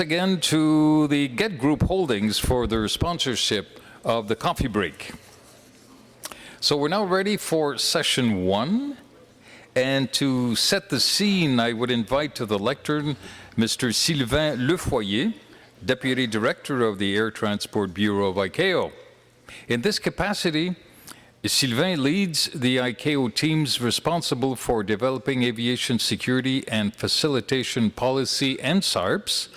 again to the Get Group Holdings for their sponsorship of the coffee break. So we're now ready for session 1. And to set the scene, I would invite to the lectern Mr. Sylvain Lefoyer, Deputy Director of the Air Transport Bureau of ICAO. In this capacity, Sylvain leads the ICAO teams responsible for developing aviation security and facilitation policy and SARPs,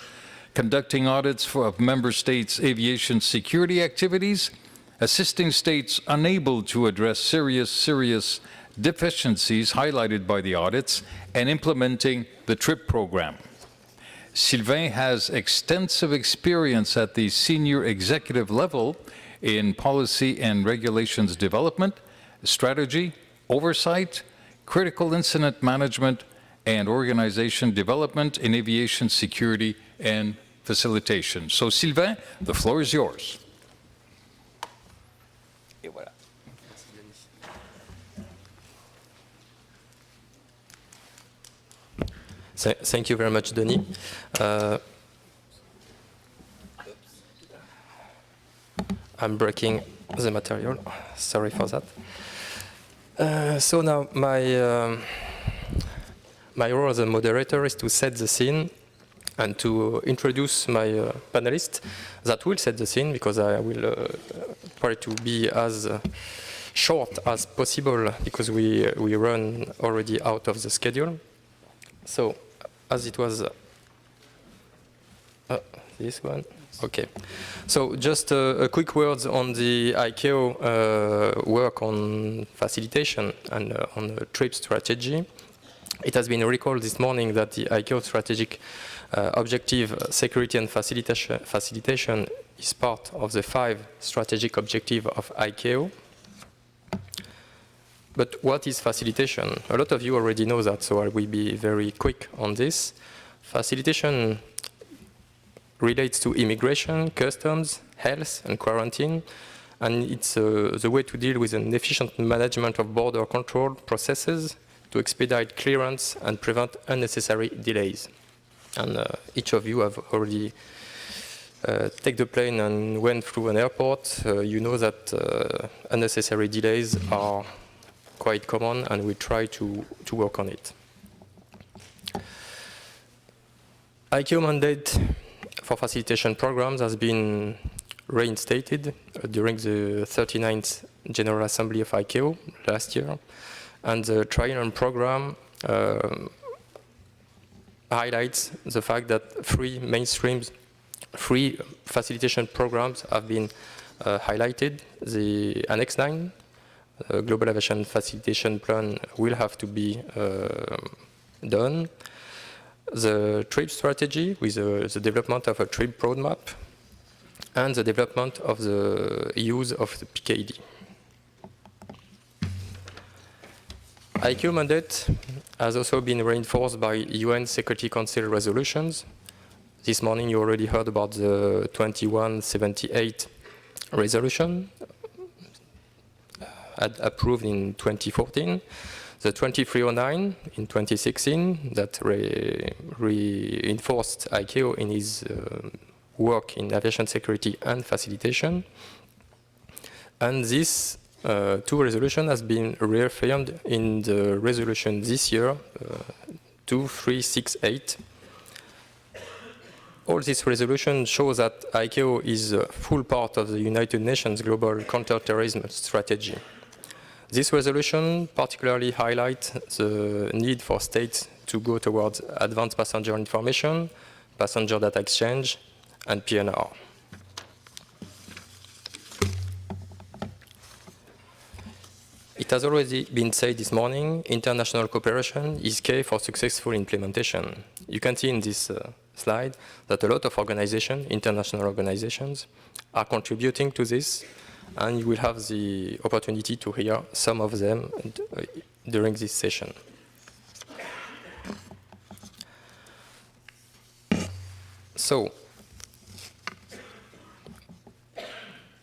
conducting audits of member states' aviation security activities, assisting states unable to address serious deficiencies highlighted by the audits, and implementing the TRIP program. Sylvain has extensive experience at the senior executive level in policy and regulations development, strategy, oversight, critical incident management, and organization development in aviation security and facilitation. So Sylvain, the floor is yours. Et voilà. Thank you very much, Denis. I'm breaking the material. Sorry for that. So now my role as a moderator is to set the scene and to introduce my panelists that will set the scene, because I will try to be as short as possible because we run already out of the schedule. So as it was, this one. Okay, so just a quick word on the ICAO work on facilitation and on the TRIP strategy. It has been recalled this morning that the ICAO strategic objective, security and facilitation, is part of the 5 strategic objectives of ICAO. But what is facilitation? A lot of you already know that, so I will be very quick on this. Facilitation relates to immigration, customs, health, and quarantine, and it's the way to deal with an efficient management of border control processes to expedite clearance and prevent unnecessary delays. And each of you have already taken the plane and went through an airport. You know that unnecessary delays are quite common, and we try to work on it. ICAO mandate for facilitation programs has been reinstated during the 39th General Assembly of ICAO last year, and the triennial program highlights the fact that 3 facilitation programs have been highlighted. The Annex 9, Global Aviation Facilitation Plan, will have to be done. The TRIP strategy with the development of a TRIP roadmap, and the development of the use of the PKD. ICAO mandate has also been reinforced by UN Security Council resolutions. This morning you already heard about the 2178 resolution approved in 2014. The 2309 in 2016 that reinforced ICAO in his work in aviation security and facilitation. And this 2 resolution has been reaffirmed in the resolution this year, 2368. All this resolution shows that ICAO is a full part of the United Nations Global Counter-Terrorism strategy. This resolution particularly highlights the need for states to go towards advanced passenger information, passenger data exchange, and PNR. It has already been said this morning, international cooperation is key for successful implementation. You can see in this slide that a lot of organizations, international organizations, are contributing to this, and you will have the opportunity to hear some of them during this session. So,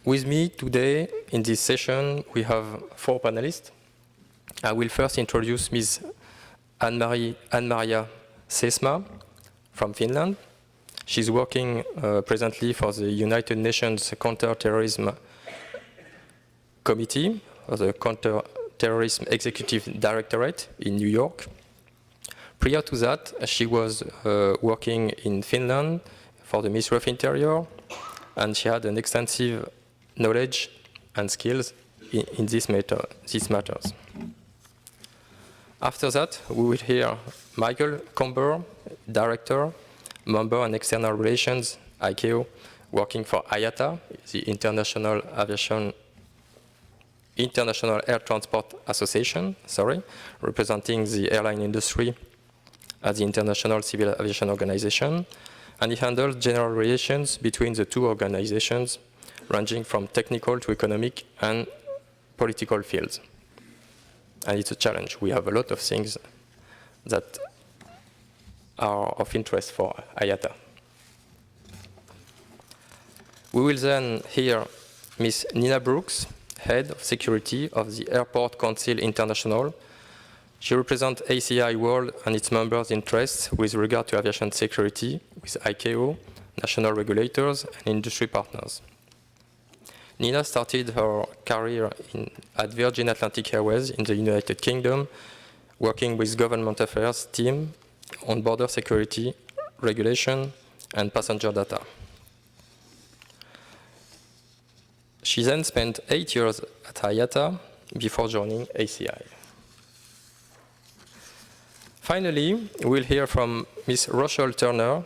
with me today in this session, we have 4 panelists. I will first introduce Ms. Anna-Maria Seesmaa from Finland. She's working presently for the United Nations Counter-Terrorism Committee, or the Counter-Terrorism Executive Directorate in New York. Prior to that, she was working in Finland for the Ministry of Interior, and she had an extensive knowledge and skills in these matters. After that, we will hear Michael Comber, Director, Member on External Relations, ICAO, working for IATA, the International Air Transport Association, representing the airline industry at the International Civil Aviation Organization, and he handled general relations between the two organizations, ranging from technical to economic and political fields. And it's a challenge. We have a lot of things that are of interest for IATA. We will then hear Ms. Nina Brooks, Head of Security of the Airport Council International. She represents ACI World and its members' interests with regard to aviation security with ICAO, national regulators, and industry partners. Nina started her career at Virgin Atlantic Airways in the United Kingdom, working with government affairs team on border security, regulation, and passenger data. She then spent 8 years at IATA before joining ACI. Finally, we'll hear from Ms. Rochelle Turner,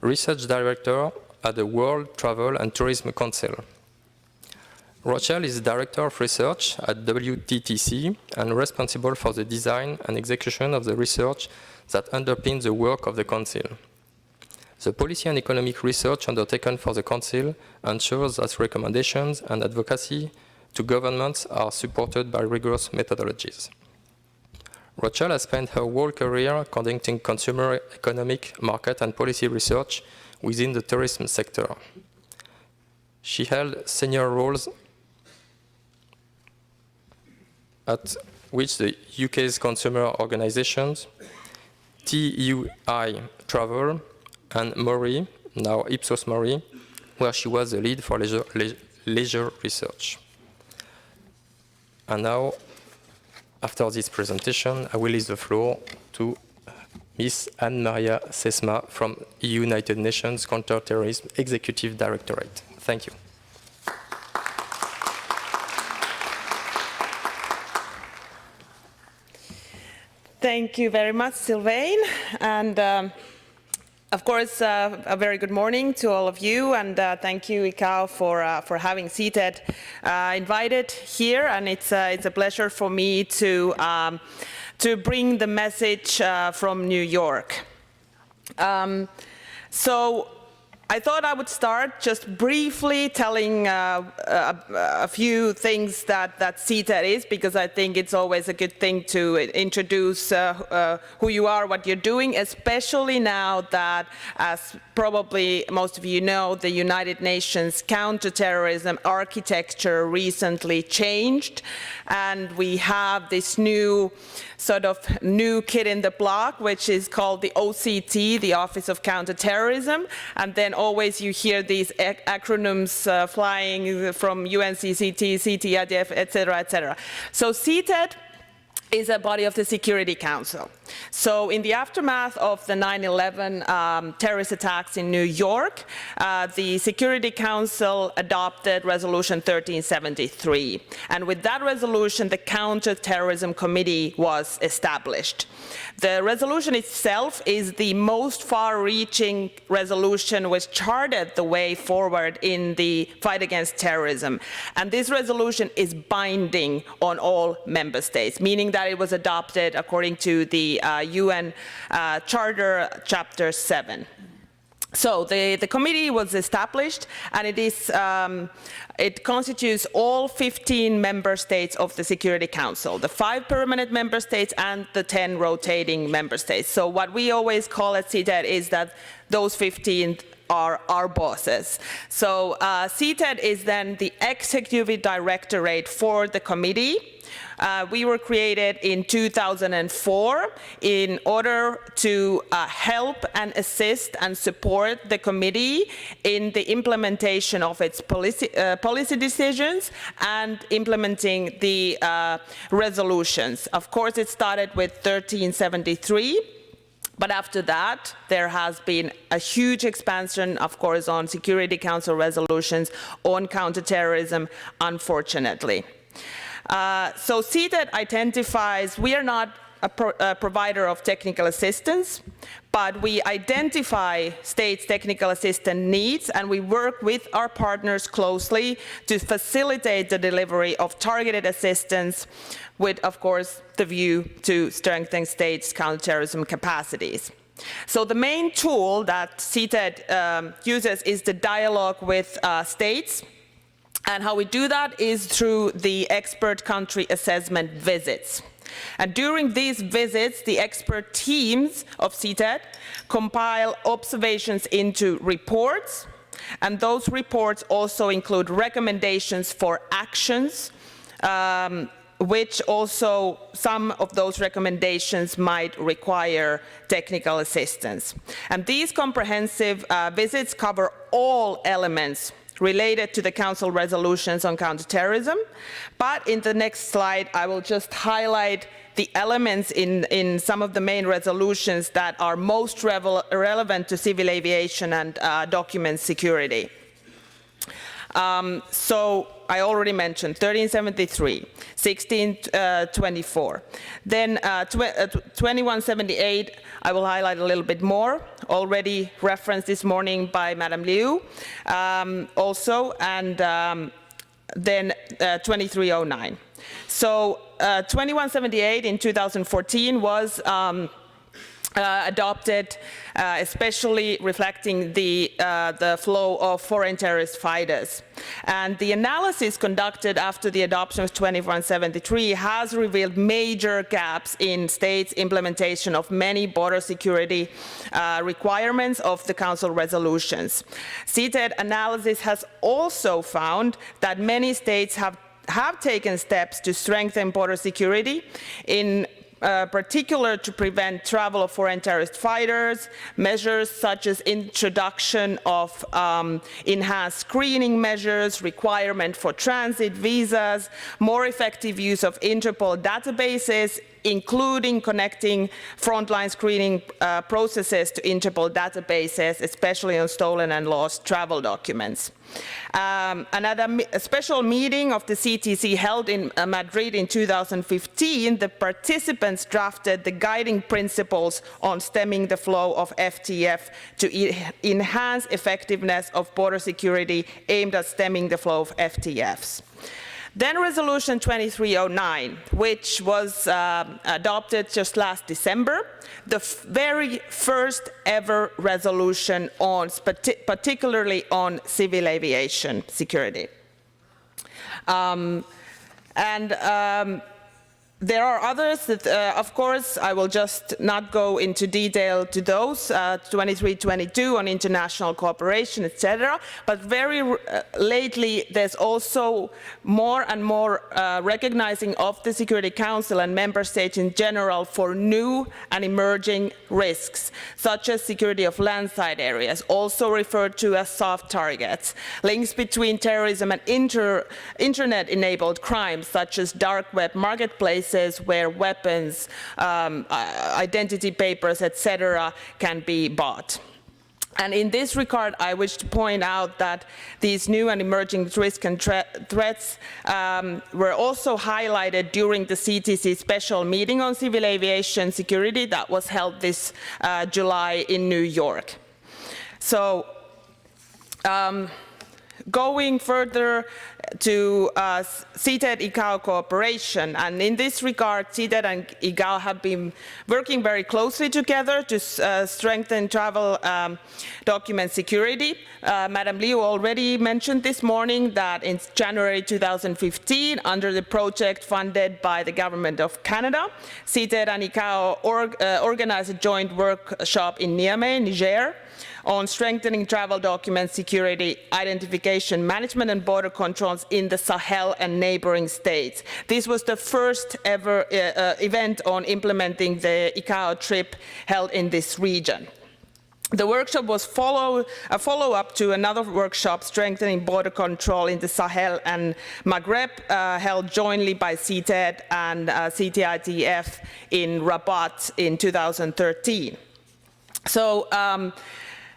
Research Director at the World Travel and Tourism Council. Rochelle is Director of Research at WTTC and responsible for the design and execution of the research that underpins the work of the Council. The policy and economic research undertaken for the Council ensures that recommendations and advocacy to governments are supported by rigorous methodologies. Rochelle has spent her whole career conducting consumer, economic, market, and policy research within the tourism sector. She held senior roles at which the UK's consumer organizations, TUI Travel, and Mori, now Ipsos Mori, where she was the lead for leisure research. And now, after this presentation, I will leave the floor to Ms. Anne-Maria Seesmaa from United Nations Counter-Terrorism Executive Directorate. Thank you. Thank you very much, Sylvain. And of course, a very good morning to all of you, and thank you, ICAO, for having CTED invited here. And it's a pleasure for me to bring the message from New York. So I thought I would start just briefly telling a few things that CTED is, because I think it's always a good thing to introduce who you are, what you're doing, especially now that, as probably most of you know, the United Nations Counter-Terrorism architecture recently changed, and we have this new kid in the block, which is called the OCT, the Office of Counter-Terrorism, and then always you hear these acronyms flying from UNCCT, CTED-ICAO, etc., etc. So CTED is a body of the Security Council. So in the aftermath of the 9/11 terrorist attacks in New York, the Security Council adopted Resolution 1373. And with that resolution, the Counter-Terrorism Committee was established. The resolution itself is the most far-reaching resolution which charted the way forward in the fight against terrorism. And this resolution is binding on all member states, meaning that it was adopted according to the UN Charter, Chapter 7. So the committee was established, and it constitutes all 15 member states of the Security Council, the 5 permanent member states and the 10 rotating member states. So what we always call at CTED is that those 15 are our bosses. So CTED is then the executive directorate for the committee. We were created in 2004 in order to help and assist and support the committee in the implementation of its policy decisions and implementing the resolutions. Of course, it started with 1373. But after that, there has been a huge expansion, of course, on Security Council resolutions on counterterrorism, unfortunately. So CTED identifies, we are not a provider of technical assistance, but we identify states' technical assistance needs, and we work with our partners closely to facilitate the delivery of targeted assistance with, of course, the view to strengthen states' counterterrorism capacities. So the main tool that CTED uses is the dialogue with states. And how we do that is through the expert country assessment visits. And during these visits, the expert teams of CTED compile observations into reports, and those reports also include recommendations for actions, which also some of those recommendations might require technical assistance. And these comprehensive visits cover all elements related to the Council resolutions on counterterrorism, but in the next slide I will just highlight the elements in some of the main resolutions that are most relevant to civil aviation and document security. So I already mentioned 1373, 1624. Then 2178, I will highlight a little bit more, already referenced this morning by Madame Liu also, and then 2309. So 2178 in 2014 was adopted, especially reflecting the flow of foreign terrorist fighters. And the analysis conducted after the adoption of 2173 has revealed major gaps in states' implementation of many border security requirements of the Council resolutions. CTED analysis has also found that many states have taken steps to strengthen border security, in particular to prevent travel of foreign terrorist fighters, measures such as introduction of enhanced screening measures, requirement for transit visas, more effective use of Interpol databases, including connecting frontline screening processes to Interpol databases, especially on stolen and lost travel documents. And at a special meeting of the CTC held in Madrid in 2015, the participants drafted the guiding principles on stemming the flow of FTF to enhance effectiveness of border security aimed at stemming the flow of FTFs. Then Resolution 2309, which was adopted just last December, the very first ever resolution on, particularly on civil aviation security. There are others that, of course, I will just not go into detail to those, 2322 on international cooperation, etc. But very lately, there's also more and more recognizing of the Security Council and member states in general for new and emerging risks, such as security of landside areas, also referred to as soft targets, links between terrorism and internet-enabled crimes, such as dark web marketplaces, where weapons, identity papers, etc., can be bought. And in this regard, I wish to point out that these new and emerging risks and threats were also highlighted during the CTC special meeting on civil aviation security that was held this July in New York. So, going further to CTED-ICAO cooperation, and in this regard, CTED and ICAO have been working very closely together to strengthen travel document security. Madame Liu already mentioned this morning that in January 2015, under the project funded by the Government of Canada, CTED and ICAO organized a joint workshop in Niamey, Niger, on strengthening travel document security, identification, management and border controls in the Sahel and neighboring states. This was the first ever event on implementing the ICAO trip held in this region. The workshop was a follow-up to another workshop strengthening border control in the Sahel and Maghreb, held jointly by CTED and CTITF in Rabat in 2013. So,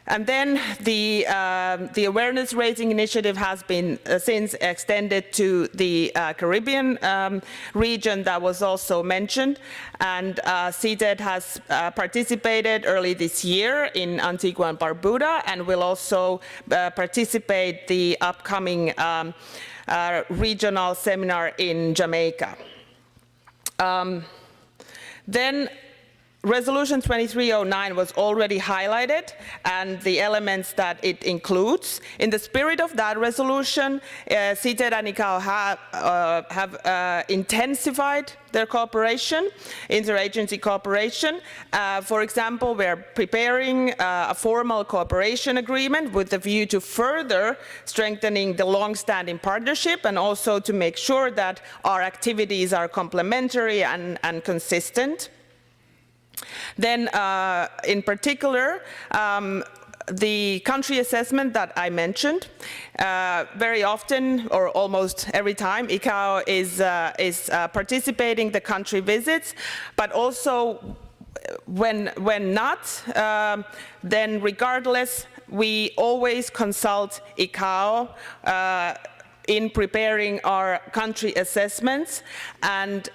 and then the awareness raising initiative has been since extended to the Caribbean region that was also mentioned, and CTED has participated early this year in Antigua and Barbuda and will also participate the upcoming regional seminar in Jamaica. Then Resolution 2309 was already highlighted and the elements that it includes. In the spirit of that resolution, CTED and ICAO have intensified their cooperation, interagency cooperation. For example, we're preparing a formal cooperation agreement with the view to further strengthening the long-standing partnership and also to make sure that our activities are complementary and consistent. Then, in particular, the country assessment that I mentioned, very often or almost every time, ICAO is participating the country visits, but also when not, then regardless, we always consult ICAO in preparing our country assessments, and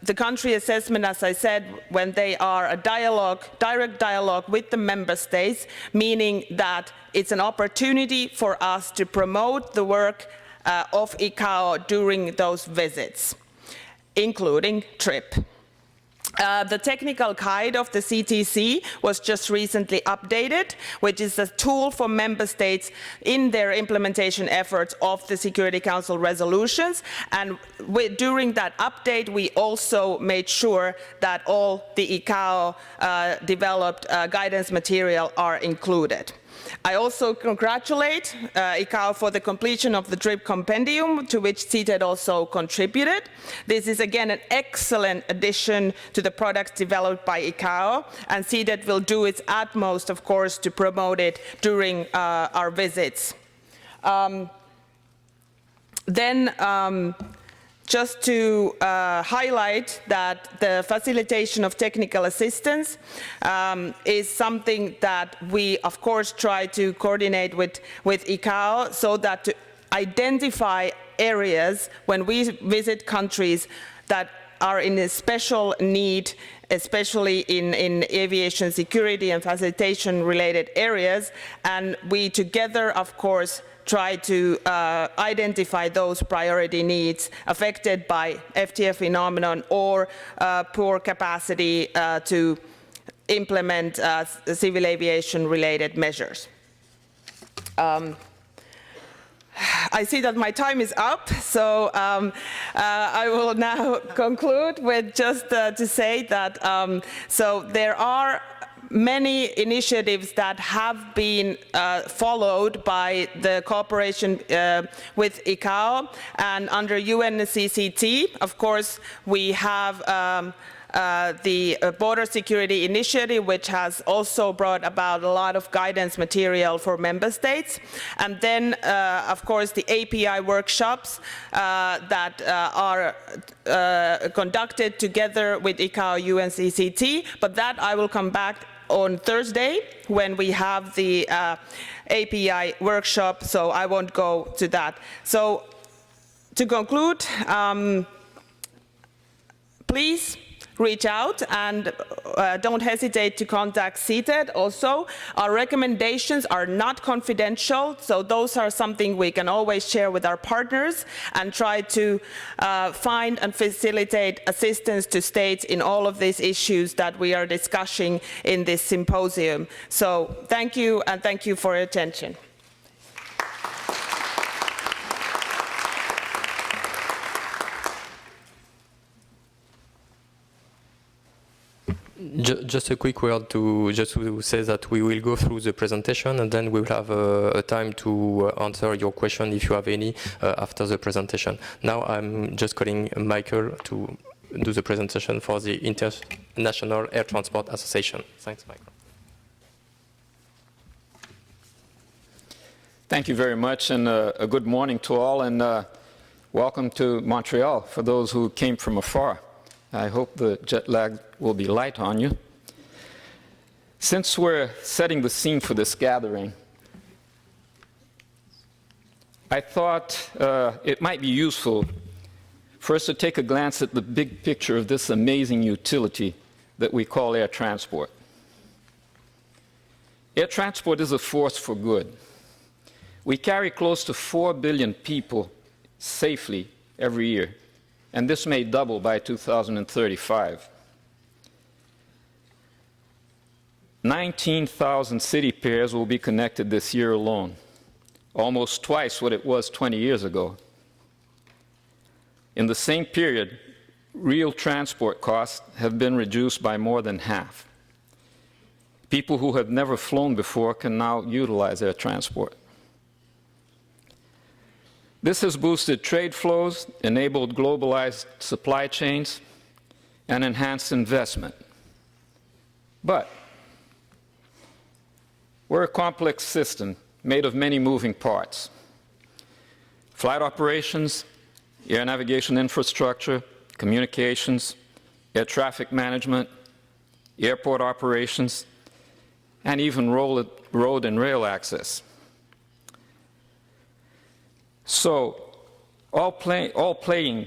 the country assessment, as I said, when they are a dialogue, direct dialogue with the member states, meaning that it's an opportunity for us to promote the work of ICAO during those visits, including TRIP. The technical guide of the CTC was just recently updated, which is a tool for member states in their implementation efforts of the Security Council resolutions. And during that update, we also made sure that all the ICAO developed guidance material are included. I also congratulate ICAO for the completion of the TRIP compendium, to which CTED also contributed. This is again an excellent addition to the products developed by ICAO, and CTED will do its utmost, of course, to promote it during our visits. Just to highlight that the facilitation of technical assistance is something that we, of course, try to coordinate with ICAO so that to identify areas when we visit countries that are in a special need, especially in aviation security and facilitation related areas, and we together, of course, try to identify those priority needs affected by FTF phenomenon or poor capacity to implement civil aviation related measures. I see that my time is up, so I will now conclude with just to say that so there are many initiatives that have been followed by the cooperation with ICAO, and under UNCCT, of course, we have the Border Security Initiative, which has also brought about a lot of guidance material for member states. And then, of course, the API workshops that are conducted together with ICAO UNCCT, but that I will come back on Thursday when we have the API workshop, so I won't go to that. So to conclude, please reach out and don't hesitate to contact CTED also. Our recommendations are not confidential, so those are something we can always share with our partners and try to find and facilitate assistance to states in all of these issues that we are discussing in this symposium. So thank you, and thank you for your attention. Just a quick word to say that we will go through the presentation and then we will have a time to answer your question if you have any after the presentation. Now I'm just calling Michael to do the presentation for the International Air Transport Association. Thanks, Michael. Thank you very much, and a good morning to all, and welcome to Montreal for those who came from afar. I hope the jet lag will be light on you. Since we're setting the scene for this gathering, I thought it might be useful for us to take a glance at the big picture of this amazing utility that we call air transport. Air transport is a force for good. We carry close to 4 billion people safely every year, and this may double by 2035. 19,000 city pairs will be connected this year alone, almost twice what it was 20 years ago. In the same period, real transport costs have been reduced by more than half. People who have never flown before can now utilize air transport. This has boosted trade flows, enabled globalized supply chains, and enhanced investment. But we're a complex system made of many moving parts. Flight operations, air navigation infrastructure, communications, air traffic management, airport operations, and even road and rail access. So, all playing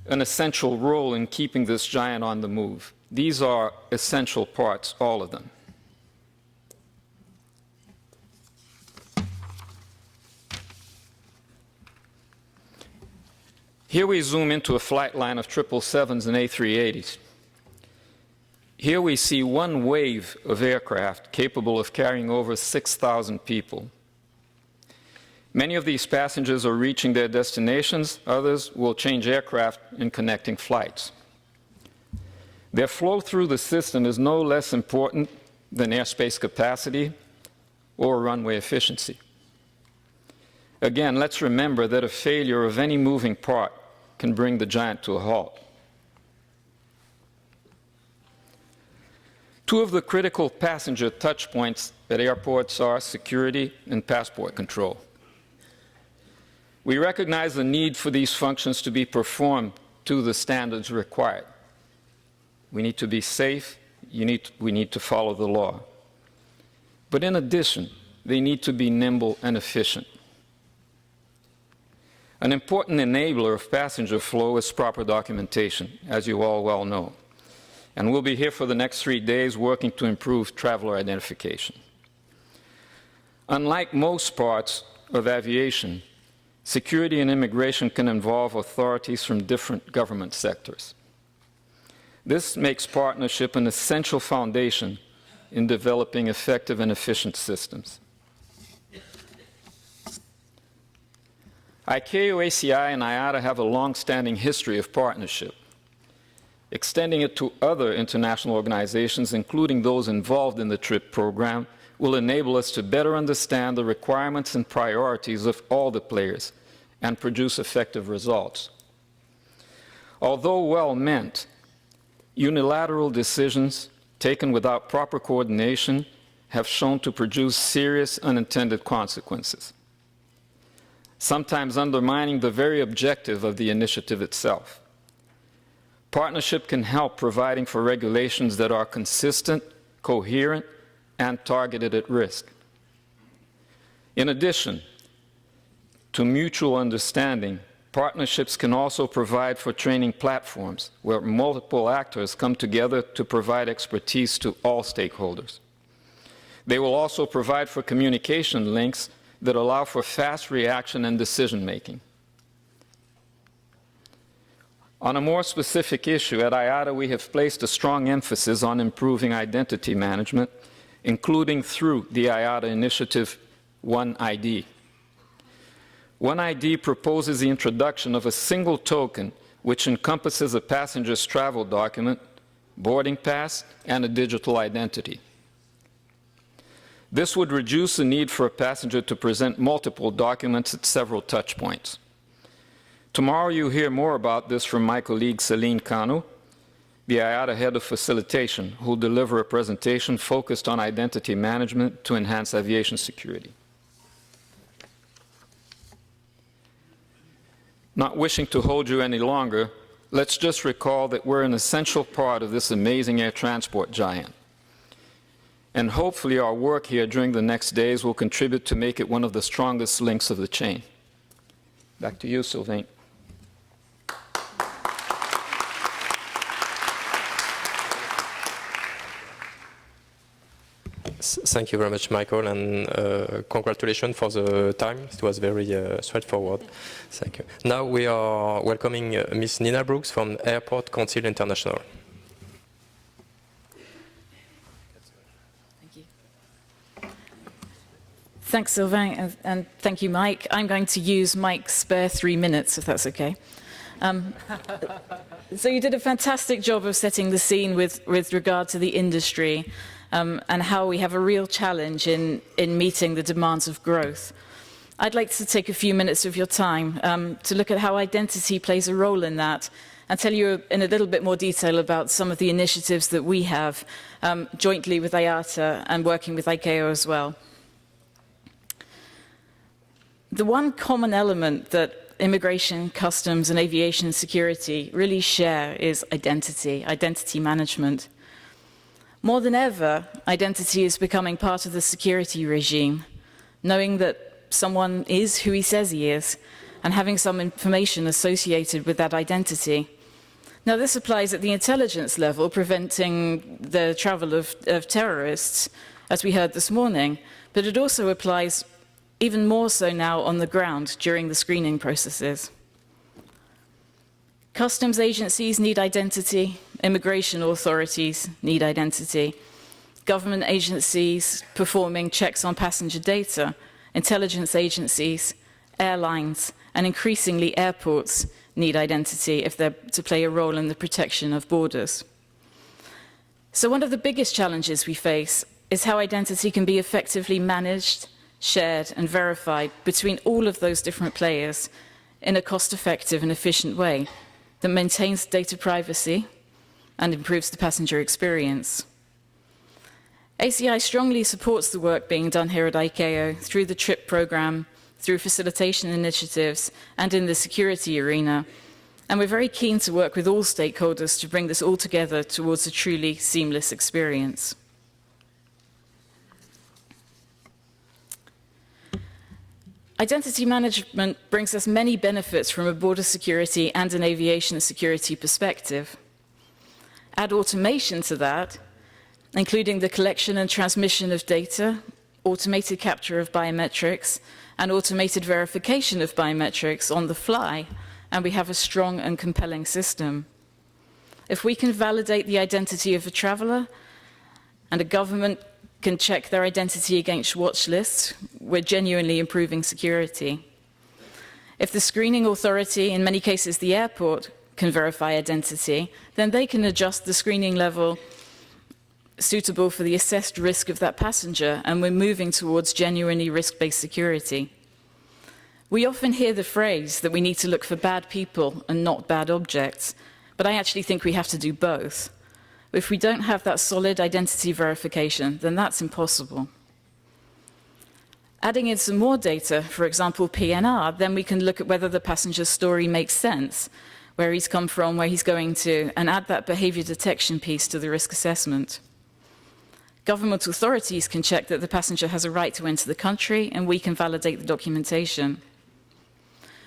an essential role in keeping this giant on the move. These are essential parts, all of them. Here we zoom into a flight line of 777s and A380s. Here we see one wave of aircraft capable of carrying over 6,000 people. Many of these passengers are reaching their destinations, others will change aircraft in connecting flights. Their flow through the system is no less important than airspace capacity or runway efficiency. Again, let's remember that a failure of any moving part can bring the giant to a halt. Two of the critical passenger touchpoints at airports are security and passport control. We recognize the need for these functions to be performed to the standards required. We need to be safe, we need to follow the law. But in addition, they need to be nimble and efficient. An important enabler of passenger flow is proper documentation, as you all well know. And we'll be here for the next 3 days working to improve traveler identification. Unlike most parts of aviation, security and immigration can involve authorities from different government sectors. This makes partnership an essential foundation in developing effective and efficient systems. ICAO, ACI, and IATA have a long-standing history of partnership. Extending it to other international organizations, including those involved in the TRIP program, will enable us to better understand the requirements and priorities of all the players and produce effective results. Although well-meant, unilateral decisions taken without proper coordination have shown to produce serious unintended consequences, sometimes undermining the very objective of the initiative itself. Partnership can help providing for regulations that are consistent, coherent, and targeted at risk. In addition to mutual understanding, partnerships can also provide for training platforms where multiple actors come together to provide expertise to all stakeholders. They will also provide for communication links that allow for fast reaction and decision-making. On a more specific issue, at IATA we have placed a strong emphasis on improving identity management, including through the IATA initiative One ID. One ID proposes the introduction of a single token which encompasses a passenger's travel document, boarding pass, and a digital identity. This would reduce the need for a passenger to present multiple documents at several touch points. Tomorrow you'll hear more about this from my colleague Céline Kanu, the IATA head of facilitation, who will deliver a presentation focused on identity management to enhance aviation security. Not wishing to hold you any longer, let's just recall that we're an essential part of this amazing air transport giant. And hopefully our work here during the next days will contribute to make it one of the strongest links of the chain. Back to you, Sylvain. Thank you very much, Michael, and congratulations for the time. It was very straightforward. Thank you. Now we are welcoming Ms. Nina Brooks from Airport Council International. Thank you. Thanks, Sylvain, and thank you, Mike. I'm going to use Mike's spare 3 minutes, if that's okay. So you did a fantastic job of setting the scene with regard to the industry. And how we have a real challenge in meeting the demands of growth. I'd like to take a few minutes of your time to look at how identity plays a role in that and tell you in a little bit more detail about some of the initiatives that we have jointly with IATA and working with ICAO as well. The one common element that immigration, customs, and aviation security really share is identity management. More than ever, identity is becoming part of the security regime, knowing that someone is who he says he is, and having some information associated with that identity. Now, this applies at the intelligence level, preventing the travel of terrorists, as we heard this morning, but it also applies even more so now on the ground during the screening processes. Customs agencies need identity, immigration authorities need identity, government agencies performing checks on passenger data, intelligence agencies, airlines, and increasingly airports need identity if they're to play a role in the protection of borders. So one of the biggest challenges we face is how identity can be effectively managed, shared, and verified between all of those different players in a cost-effective and efficient way that maintains data privacy and improves the passenger experience. ACI strongly supports the work being done here at ICAO through the TRIP program, through facilitation initiatives, and in the security arena. And we're very keen to work with all stakeholders to bring this all together towards a truly seamless experience. Identity management brings us many benefits from a border security and an aviation security perspective. Add automation to that, including the collection and transmission of data, automated capture of biometrics, and automated verification of biometrics on the fly, and we have a strong and compelling system. If we can validate the identity of a traveler, and a government can check their identity against watch lists, we're genuinely improving security. If the screening authority, in many cases the airport, can verify identity, then they can adjust the screening level suitable for the assessed risk of that passenger, and we're moving towards genuinely risk-based security. We often hear the phrase that we need to look for bad people and not bad objects, but I actually think we have to do both. If we don't have that solid identity verification, then that's impossible. Adding in some more data, for example, PNR, then we can look at whether the passenger's story makes sense, where he's come from, where he's going to, and add that behavior detection piece to the risk assessment. Government authorities can check that the passenger has a right to enter the country, and we can validate the documentation.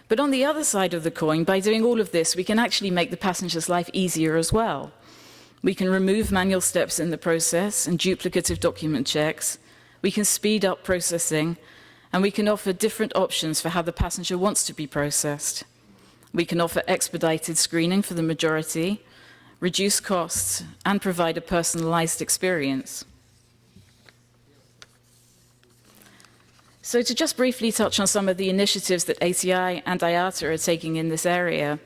But on the other side of the coin, by doing all of this, we can actually make the passenger's life easier as well. We can remove manual steps in the process and duplicative document checks. We can speed up processing, and we can offer different options for how the passenger wants to be processed. We can offer expedited screening for the majority, reduce costs, and provide a personalized experience. So to just briefly touch on some of the initiatives that ACI and IATA are taking in this area.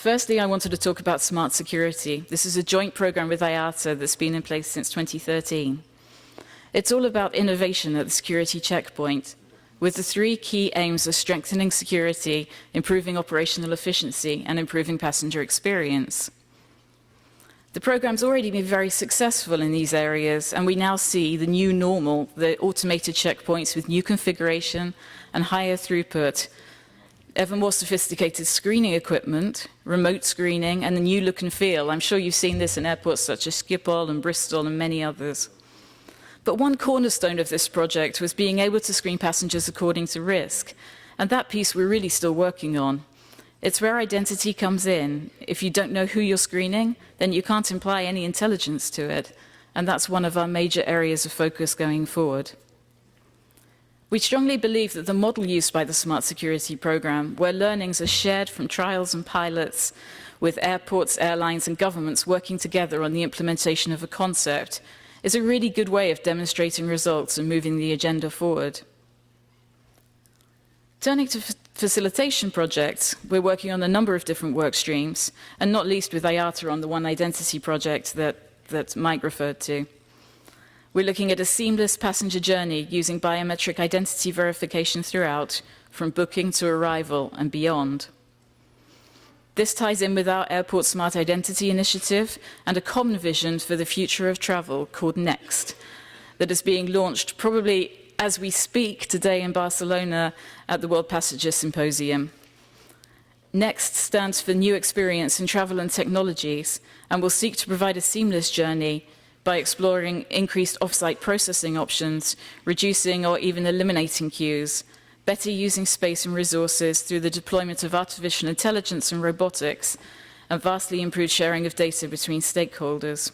Firstly, I wanted to talk about smart security. This is a joint program with IATA that's been in place since 2013. It's all about innovation at the security checkpoint, with the three key aims of strengthening security, improving operational efficiency, and improving passenger experience. The program's already been very successful in these areas, and we now see the new normal, the automated checkpoints with new configuration and higher throughput, ever more sophisticated screening equipment, remote screening, and the new look and feel. I'm sure you've seen this in airports such as Schiphol and Bristol and many others. But one cornerstone of this project was being able to screen passengers according to risk, and that piece we're really still working on. It's where identity comes in. If you don't know who you're screening, then you can't imply any intelligence to it, and that's one of our major areas of focus going forward. We strongly believe that the model used by the Smart Security Programme, where learnings are shared from trials and pilots with airports, airlines and governments working together on the implementation of a concept, is a really good way of demonstrating results and moving the agenda forward. Turning to facilitation projects, we're working on a number of different work streams, and not least with IATA on the One Identity project that Mike referred to. We're looking at a seamless passenger journey using biometric identity verification throughout, from booking to arrival and beyond. This ties in with our Airport Smart Identity initiative and a common vision for the future of travel called NEXT, that is being launched probably as we speak today in Barcelona at the World Passenger Symposium. NEXT stands for New Experience in Travel and Technologies, and will seek to provide a seamless journey by exploring increased off-site processing options, reducing or even eliminating queues, better using space and resources through the deployment of artificial intelligence and robotics, and vastly improved sharing of data between stakeholders.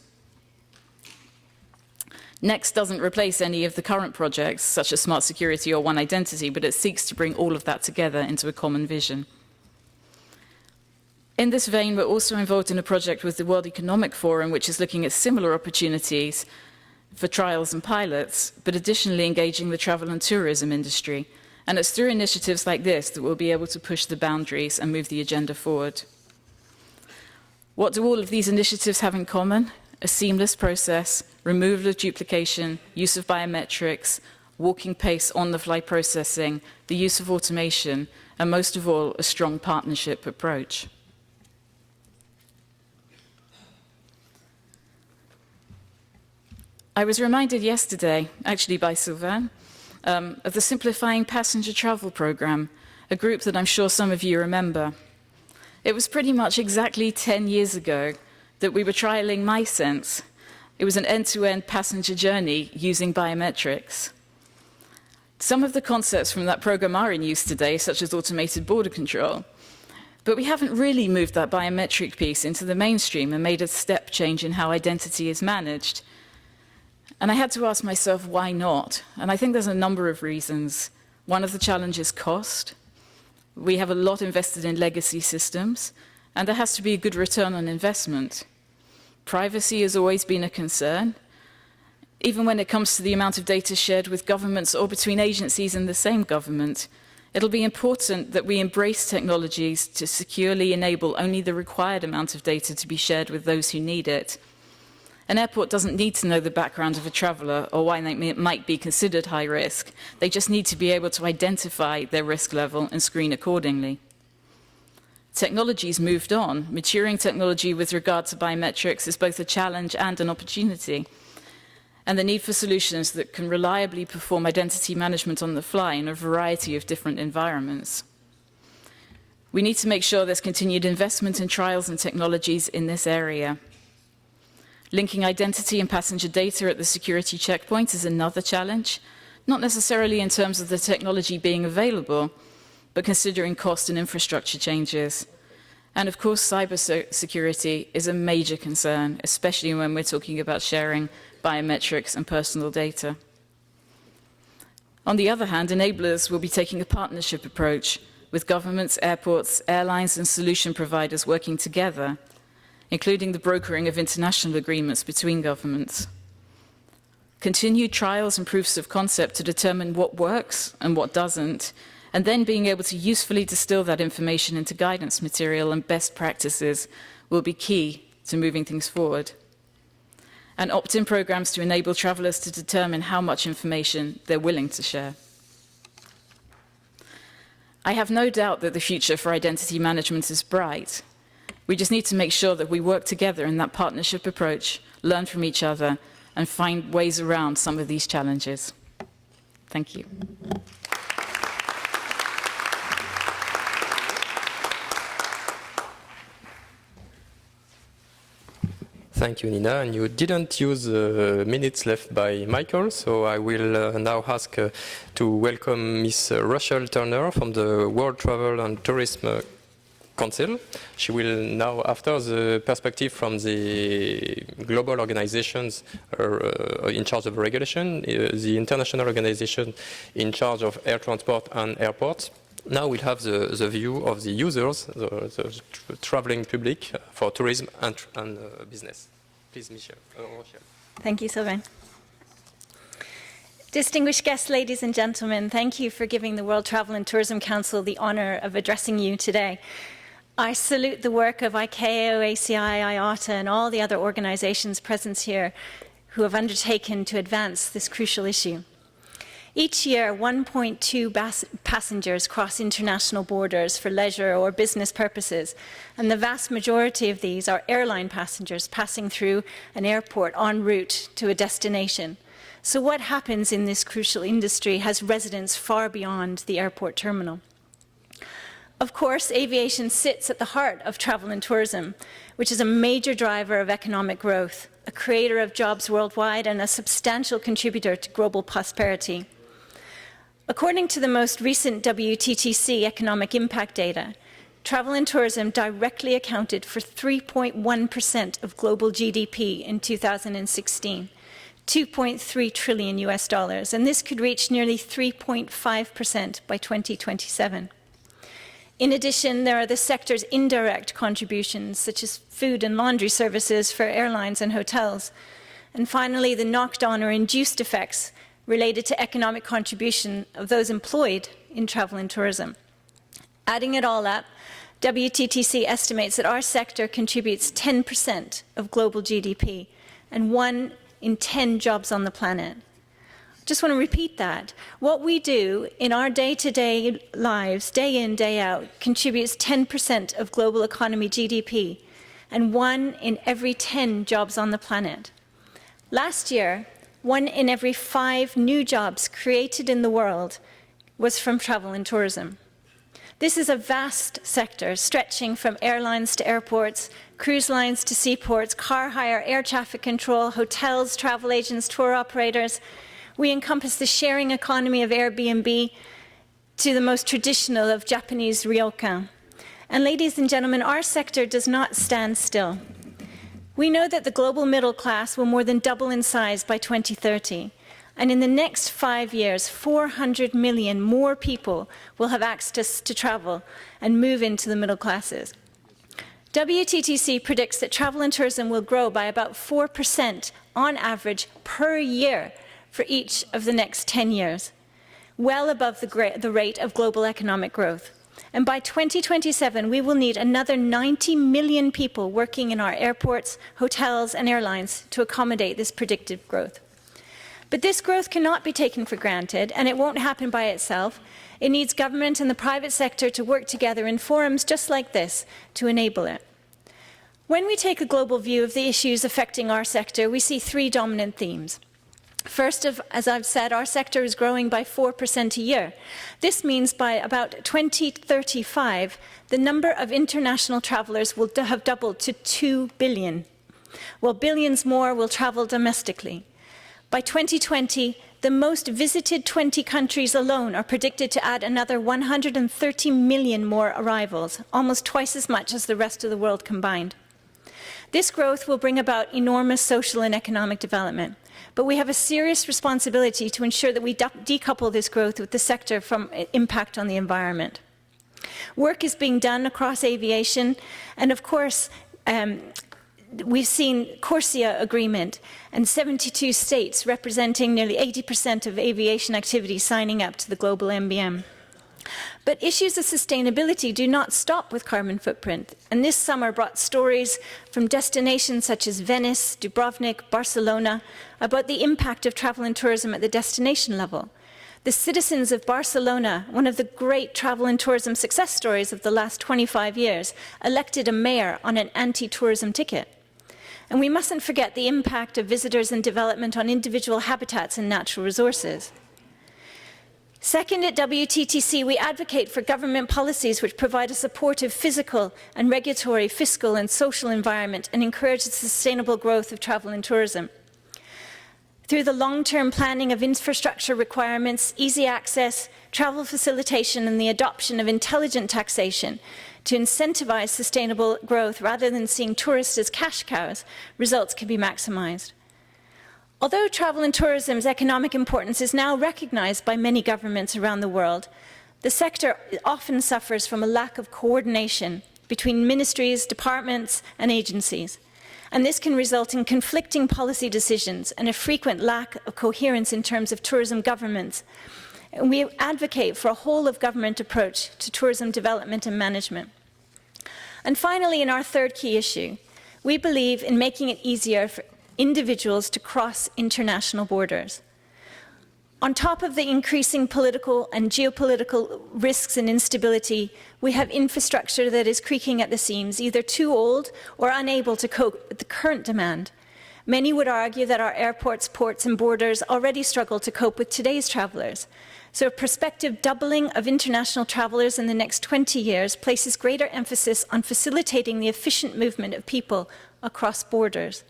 NEXT doesn't replace any of the current projects, such as Smart Security or One Identity, but it seeks to bring all of that together into a common vision. In this vein, we're also involved in a project with the World Economic Forum, which is looking at similar opportunities for trials and pilots, but additionally engaging the travel and tourism industry. And it's through initiatives like this that we'll be able to push the boundaries and move the agenda forward. What do all of these initiatives have in common? A seamless process, removal of duplication, use of biometrics, walking pace on-the-fly processing, the use of automation, and most of all, a strong partnership approach. I was reminded yesterday, actually by Sylvain, of the Simplifying Passenger Travel Programme, a group that I'm sure some of you remember. It was pretty much exactly 10 years ago that we were trialing MySense. It was an end-to-end passenger journey using biometrics. Some of the concepts from that program are in use today, such as automated border control, but we haven't really moved that biometric piece into the mainstream and made a step change in how identity is managed. And I had to ask myself, why not? And I think there's a number of reasons. One of the challenges is cost. We have a lot invested in legacy systems, and there has to be a good return on investment. Privacy has always been a concern, even when it comes to the amount of data shared with governments or between agencies in the same government. It'll be important that we embrace technologies to securely enable only the required amount of data to be shared with those who need it. An airport doesn't need to know the background of a traveller or why they might be considered high risk. They just need to be able to identify their risk level and screen accordingly. Technology's moved on. Maturing technology with regard to biometrics is both a challenge and an opportunity. And the need for solutions that can reliably perform identity management on the fly in a variety of different environments. We need to make sure there's continued investment in trials and technologies in this area. Linking identity and passenger data at the security checkpoint is another challenge, not necessarily in terms of the technology being available, but considering cost and infrastructure changes. And of course, cybersecurity is a major concern, especially when we're talking about sharing biometrics and personal data. On the other hand, enablers will be taking a partnership approach with governments, airports, airlines, and solution providers working together, including the brokering of international agreements between governments. Continued trials and proofs of concept to determine what works and what doesn't, and then being able to usefully distill that information into guidance material and best practices will be key to moving things forward. And opt-in programs to enable travellers to determine how much information they're willing to share. I have no doubt that the future for identity management is bright. We just need to make sure that we work together in that partnership approach, learn from each other, and find ways around some of these challenges. Thank you. Thank you, Nina. And you didn't use minutes left by Michael, so I will now ask to welcome Miss Rochelle Turner from the World Travel and Tourism Council. She will now, after the perspective from the global organizations in charge of regulation, the international organization in charge of air transport and airports. Now we'll have the view of the users, the traveling public for tourism and business. Please, Rochelle. Thank you, Sylvain. Distinguished guests, ladies and gentlemen, thank you for giving the World Travel and Tourism Council the honor of addressing you today. I salute the work of ICAO, ACI, IATA, and all the other organizations present here who have undertaken to advance this crucial issue. Each year, 1.2 passengers cross international borders for leisure or business purposes, and the vast majority of these are airline passengers passing through an airport en route to a destination. So what happens in this crucial industry has resonance far beyond the airport terminal. Of course, aviation sits at the heart of travel and tourism, which is a major driver of economic growth, a creator of jobs worldwide, and a substantial contributor to global prosperity. According to the most recent WTTC economic impact data, travel and tourism directly accounted for 3.1% of global GDP in 2016, $2.3 trillion US dollars, and this could reach nearly 3.5% by 2027. In addition, there are the sector's indirect contributions, such as food and laundry services for airlines and hotels. And finally, the knocked-on or induced effects related to economic contribution of those employed in travel and tourism. Adding it all up, WTTC estimates that our sector contributes 10% of global GDP and 1 in 10 jobs on the planet. Just want to repeat that. What we do in our day-to-day lives, day in, day out, contributes 10% of global economy GDP and 1 in every 10 jobs on the planet. Last year, 1 in every 5 new jobs created in the world was from travel and tourism. This is a vast sector stretching from airlines to airports, cruise lines to seaports, car hire, air traffic control, hotels, travel agents, tour operators. We encompass the sharing economy of Airbnb to the most traditional of Japanese ryokan. And ladies and gentlemen, our sector does not stand still. We know that the global middle class will more than double in size by 2030. And in the next 5 years, 400 million more people will have access to travel and move into the middle classes. WTTC predicts that travel and tourism will grow by about 4% on average per year for each of the next 10 years, well above the rate of global economic growth. And by 2027, we will need another 90 million people working in our airports, hotels, and airlines to accommodate this predicted growth. But this growth cannot be taken for granted, and it won't happen by itself. It needs government and the private sector to work together in forums just like this to enable it. When we take a global view of the issues affecting our sector, we see 3 dominant themes. First, as I've said, our sector is growing by 4% a year. This means by about 2035, the number of international travelers will have doubled to 2 billion, while billions more will travel domestically. By 2020, the most visited 20 countries alone are predicted to add another 130 million more arrivals, almost twice as much as the rest of the world combined. This growth will bring about enormous social and economic development. But we have a serious responsibility to ensure that we decouple this growth with the sector from impact on the environment. Work is being done across aviation, and of course, we've seen CORSIA agreement and 72 states representing nearly 80% of aviation activity signing up to the global MBM. But issues of sustainability do not stop with carbon footprint, and this summer brought stories from destinations such as Venice, Dubrovnik, Barcelona about the impact of travel and tourism at the destination level. The citizens of Barcelona, one of the great travel and tourism success stories of the last 25 years, elected a mayor on an anti-tourism ticket. And we mustn't forget the impact of visitors and development on individual habitats and natural resources. Second, at WTTC, we advocate for government policies which provide a supportive physical and regulatory, fiscal and social environment and encourage the sustainable growth of travel and tourism. Through the long-term planning of infrastructure requirements, easy access, travel facilitation, and the adoption of intelligent taxation to incentivize sustainable growth rather than seeing tourists as cash cows, results can be maximized. Although travel and tourism's economic importance is now recognized by many governments around the world, the sector often suffers from a lack of coordination between ministries, departments, and agencies. And this can result in conflicting policy decisions and a frequent lack of coherence in terms of tourism governance. And we advocate for a whole-of-government approach to tourism development and management. And finally, in our third key issue, we believe in making it easier for individuals to cross international borders. On top of the increasing political and geopolitical risks and instability, we have infrastructure that is creaking at the seams, either too old or unable to cope with the current demand. Many would argue that our airports, ports, and borders already struggle to cope with today's travelers. So a prospective doubling of international travelers in the next 20 years places greater emphasis on facilitating the efficient movement of people across borders.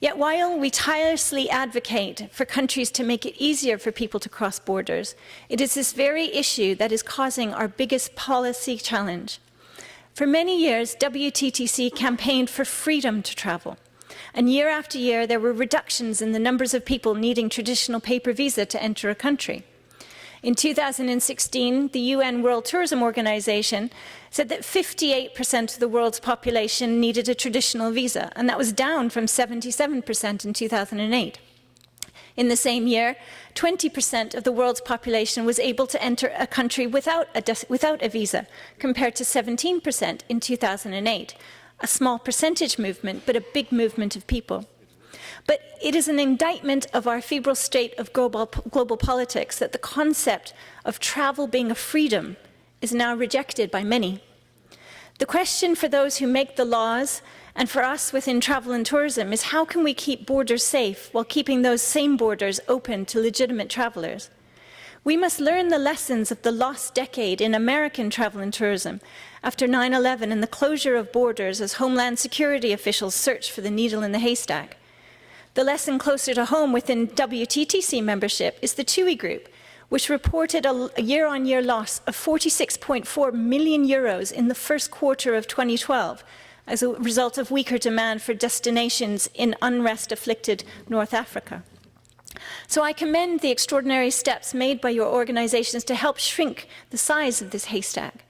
Yet while we tirelessly advocate for countries to make it easier for people to cross borders, it is this very issue that is causing our biggest policy challenge. For many years, WTTC campaigned for freedom to travel. And year after year, there were reductions in the numbers of people needing traditional paper visa to enter a country. In 2016, the UN World Tourism Organization said that 58% of the world's population needed a traditional visa, and that was down from 77% in 2008. In the same year, 20% of the world's population was able to enter a country without a visa, compared to 17% in 2008. A small percentage movement, but a big movement of people. But it is an indictment of our febrile state of global politics that the concept of travel being a freedom is now rejected by many. The question for those who make the laws and for us within travel and tourism is how can we keep borders safe while keeping those same borders open to legitimate travelers? We must learn the lessons of the lost decade in American travel and tourism after 9/11 and the closure of borders as Homeland Security officials searched for the needle in the haystack. The lesson closer to home within WTTC membership is the TUI Group, which reported a year-on-year loss of 46.4 million euros in the first quarter of 2012 as a result of weaker demand for destinations in unrest-afflicted North Africa. So I commend the extraordinary steps made by your organizations to help shrink the size of this haystack.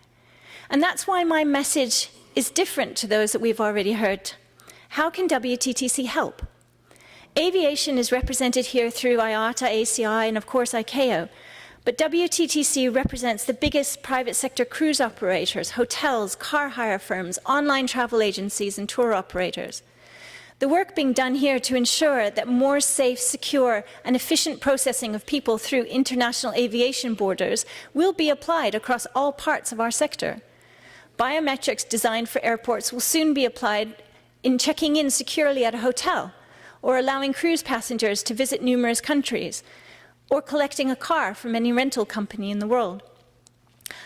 And that's why my message is different to those that we've already heard. How can WTTC help? Aviation is represented here through IATA, ACI, and of course ICAO. But WTTC represents the biggest private sector cruise operators, hotels, car hire firms, online travel agencies, and tour operators. The work being done here to ensure that more safe, secure, and efficient processing of people through international aviation borders will be applied across all parts of our sector. Biometrics designed for airports will soon be applied in checking in securely at a hotel, or allowing cruise passengers to visit numerous countries, or collecting a car from any rental company in the world.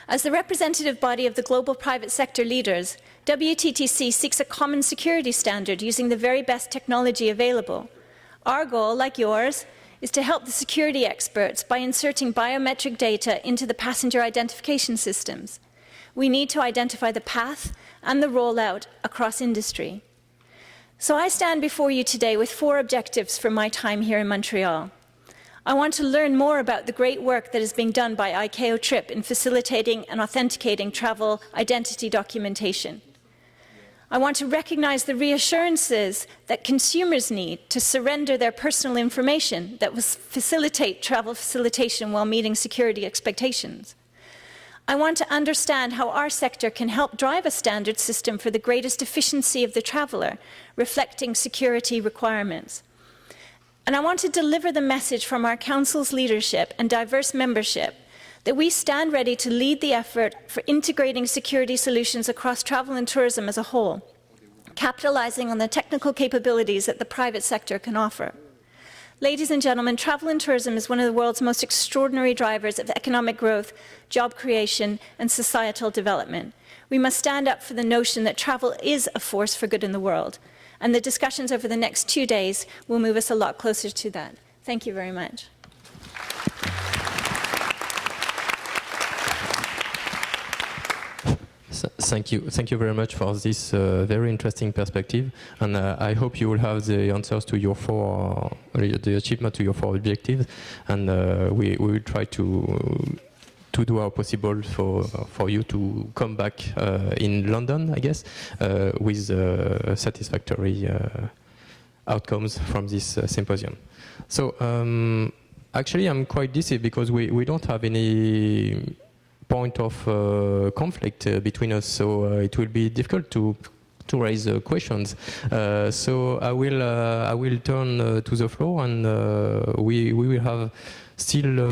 As the representative body of the global private sector leaders, WTTC seeks a common security standard using the very best technology available. Our goal, like yours, is to help the security experts by inserting biometric data into the passenger identification systems. We need to identify the path and the rollout across industry. So I stand before you today with 4 objectives for my time here in Montreal. I want to learn more about the great work that is being done by ICAO TRIP in facilitating and authenticating travel identity documentation. I want to recognize the reassurances that consumers need to surrender their personal information that will facilitate travel facilitation while meeting security expectations. I want to understand how our sector can help drive a standard system for the greatest efficiency of the traveller, reflecting security requirements. And I want to deliver the message from our Council's leadership and diverse membership that we stand ready to lead the effort for integrating security solutions across travel and tourism as a whole, capitalizing on the technical capabilities that the private sector can offer. Ladies and gentlemen, travel and tourism is one of the world's most extraordinary drivers of economic growth, job creation, and societal development. We must stand up for the notion that travel is a force for good in the world, and the discussions over the next 2 days will move us a lot closer to that. Thank you very much. Thank you very much for this very interesting perspective, and I hope you will have the answers to your the achievement to your 4 objectives, and we will try to do our possible for you to come back in London, I guess, with satisfactory outcomes from this symposium. So actually, I'm quite deceived because we don't have any point of conflict between us, so it will be difficult to raise questions. So I will turn to the floor, and we will have still.